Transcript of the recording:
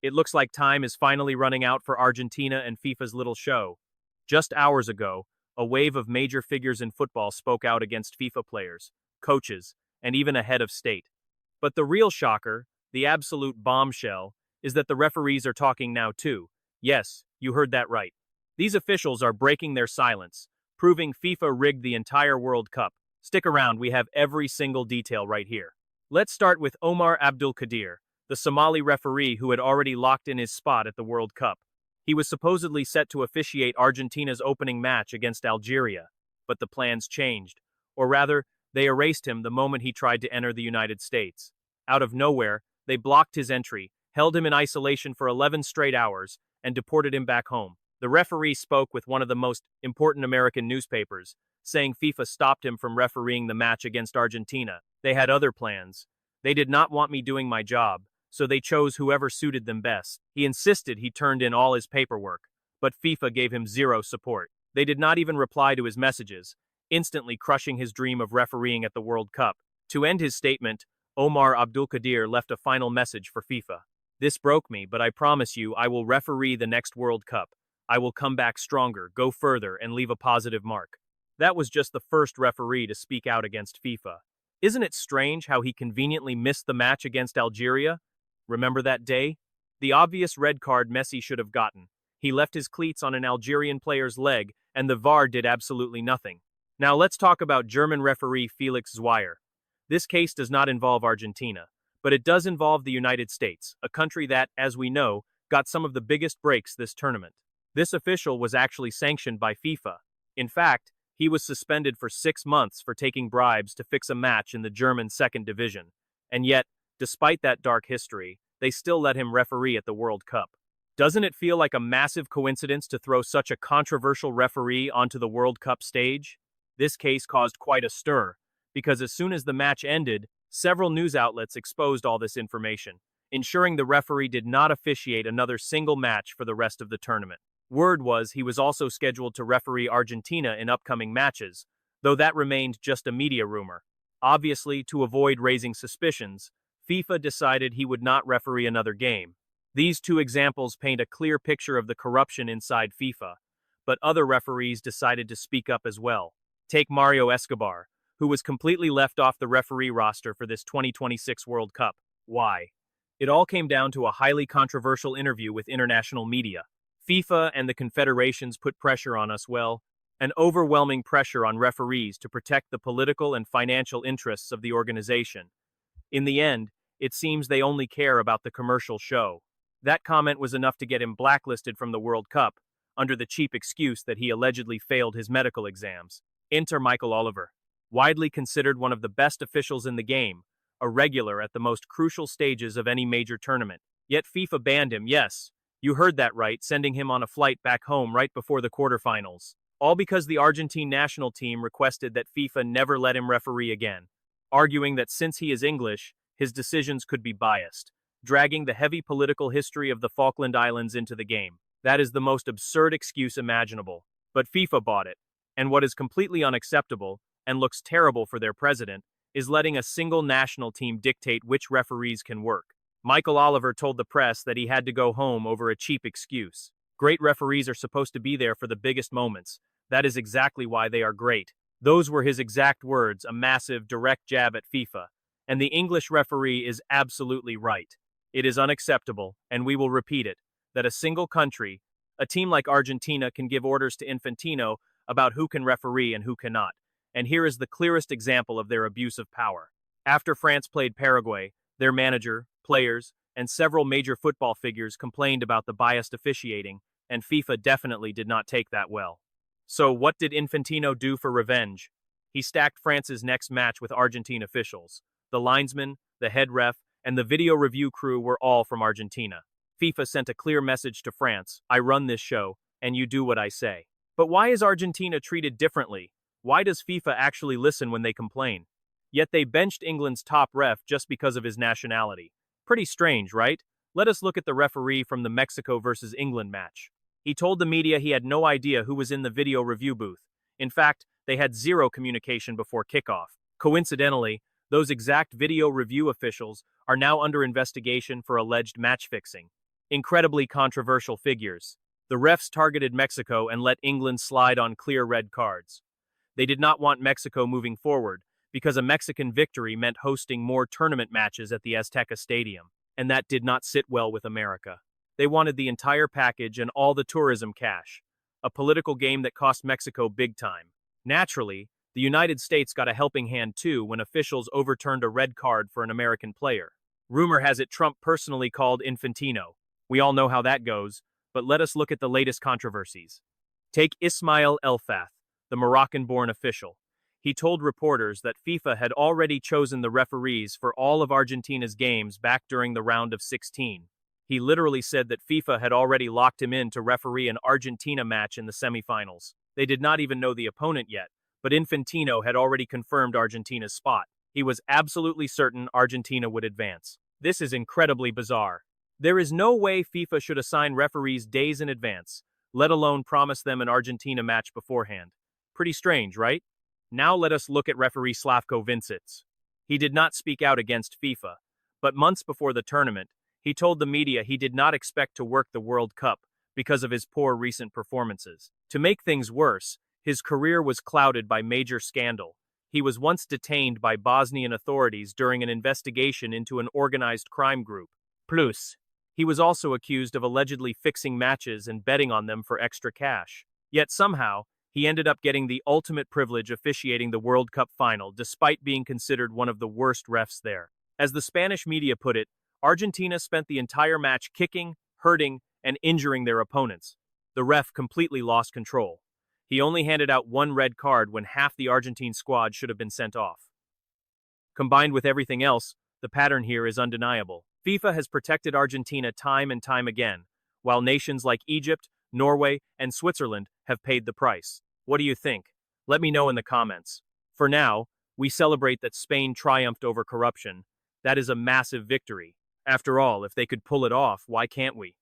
It looks like time is finally running out for Argentina and FIFA's little show. Just hours ago, a wave of major figures in football spoke out against FIFA players, coaches, and even a head of state. But the real shocker, the absolute bombshell, is that the referees are talking now too. Yes, you heard that right. These officials are breaking their silence, proving FIFA rigged the entire World Cup. Stick around, we have every single detail right here. Let's start with Omar Abdul Kadir, the Somali referee who had already locked in his spot at the World Cup. He was supposedly set to officiate Argentina's opening match against Algeria, but the plans changed. Or rather, they erased him the moment he tried to enter the United States. Out of nowhere, they blocked his entry, held him in isolation for 11 straight hours, and deported him back home. The referee spoke with one of the most important American newspapers, saying FIFA stopped him from refereeing the match against Argentina. They had other plans. They did not want me doing my job, so they chose whoever suited them best. He insisted he turned in all his paperwork, but FIFA gave him zero support. They did not even reply to his messages, instantly crushing his dream of refereeing at the World Cup. To end his statement, Omar Abdulkadir left a final message for FIFA. "This broke me, but I promise you I will referee the next World Cup. I will come back stronger, go further, and leave a positive mark." That was just the first referee to speak out against FIFA. Isn't it strange how he conveniently missed the match against Algeria? Remember that day? The obvious red card Messi should have gotten. He left his cleats on an Algerian player's leg, and the VAR did absolutely nothing. Now let's talk about German referee Felix Zwayer. This case does not involve Argentina, but it does involve the United States, a country that, as we know, got some of the biggest breaks this tournament. This official was actually sanctioned by FIFA. In fact, he was suspended for 6 months for taking bribes to fix a match in the German second division. And yet, despite that dark history, they still let him referee at the World Cup. Doesn't it feel like a massive coincidence to throw such a controversial referee onto the World Cup stage? This case caused quite a stir, because as soon as the match ended, several news outlets exposed all this information, ensuring the referee did not officiate another single match for the rest of the tournament. Word was he was also scheduled to referee Argentina in upcoming matches, though that remained just a media rumor. Obviously, to avoid raising suspicions, FIFA decided he would not referee another game. These two examples paint a clear picture of the corruption inside FIFA, but other referees decided to speak up as well. Take Mario Escobar, who was completely left off the referee roster for this 2026 World Cup. Why? It all came down to a highly controversial interview with international media. FIFA and the confederations put pressure on us, an overwhelming pressure on referees to protect the political and financial interests of the organization. In the end, it seems they only care about the commercial show. That comment was enough to get him blacklisted from the World Cup, under the cheap excuse that he allegedly failed his medical exams. Enter Michael Oliver, widely considered one of the best officials in the game, a regular at the most crucial stages of any major tournament. Yet FIFA banned him, yes. You heard that right, sending him on a flight back home right before the quarterfinals. All because the Argentine national team requested that FIFA never let him referee again, arguing that since he is English, his decisions could be biased, dragging the heavy political history of the Falkland Islands into the game. That is the most absurd excuse imaginable. But FIFA bought it. And what is completely unacceptable, and looks terrible for their president, is letting a single national team dictate which referees can work. Michael Oliver told the press that he had to go home over a cheap excuse. Great referees are supposed to be there for the biggest moments. That is exactly why they are great. Those were his exact words, a massive, direct jab at FIFA. And the English referee is absolutely right. It is unacceptable, and we will repeat it, that a single country, a team like Argentina, can give orders to Infantino about who can referee and who cannot. And here is the clearest example of their abuse of power. After France played Paraguay, their manager, players, and several major football figures complained about the biased officiating, and FIFA definitely did not take that well. So what did Infantino do for revenge? He stacked France's next match with Argentine officials. The linesman, the head ref, and the video review crew were all from Argentina. FIFA sent a clear message to France: I run this show, and you do what I say. But why is Argentina treated differently? Why does FIFA actually listen when they complain? Yet they benched England's top ref just because of his nationality. Pretty strange, right? Let us look at the referee from the Mexico versus England match. He told the media he had no idea who was in the video review booth. In fact, they had zero communication before kickoff. Coincidentally, those exact video review officials are now under investigation for alleged match fixing. Incredibly controversial figures. The refs targeted Mexico and let England slide on clear red cards. They did not want Mexico moving forward, because a Mexican victory meant hosting more tournament matches at the Azteca Stadium, and that did not sit well with America. They wanted the entire package and all the tourism cash, a political game that cost Mexico big time. Naturally, the United States got a helping hand too when officials overturned a red card for an American player. Rumor has it Trump personally called Infantino. We all know how that goes, but let us look at the latest controversies. Take Ismail Elfath, the Moroccan-born official. He told reporters that FIFA had already chosen the referees for all of Argentina's games back during the round of 16. He literally said that FIFA had already locked him in to referee an Argentina match in the semifinals. They did not even know the opponent yet, but Infantino had already confirmed Argentina's spot. He was absolutely certain Argentina would advance. This is incredibly bizarre. There is no way FIFA should assign referees days in advance, let alone promise them an Argentina match beforehand. Pretty strange, right? Now let us look at referee Slavko Vincic. He did not speak out against FIFA, but months before the tournament, he told the media he did not expect to work the World Cup because of his poor recent performances. To make things worse, his career was clouded by major scandal. He was once detained by Bosnian authorities during an investigation into an organized crime group. Plus, he was also accused of allegedly fixing matches and betting on them for extra cash. Yet somehow, he ended up getting the ultimate privilege officiating the World Cup final despite being considered one of the worst refs there. As the Spanish media put it, Argentina spent the entire match kicking, hurting, and injuring their opponents. The ref completely lost control. He only handed out one red card when half the Argentine squad should have been sent off. Combined with everything else, the pattern here is undeniable. FIFA has protected Argentina time and time again, while nations like Egypt, Norway, and Switzerland have paid the price. What do you think? Let me know in the comments. For now, we celebrate that Spain triumphed over corruption. That is a massive victory. After all, if they could pull it off, why can't we?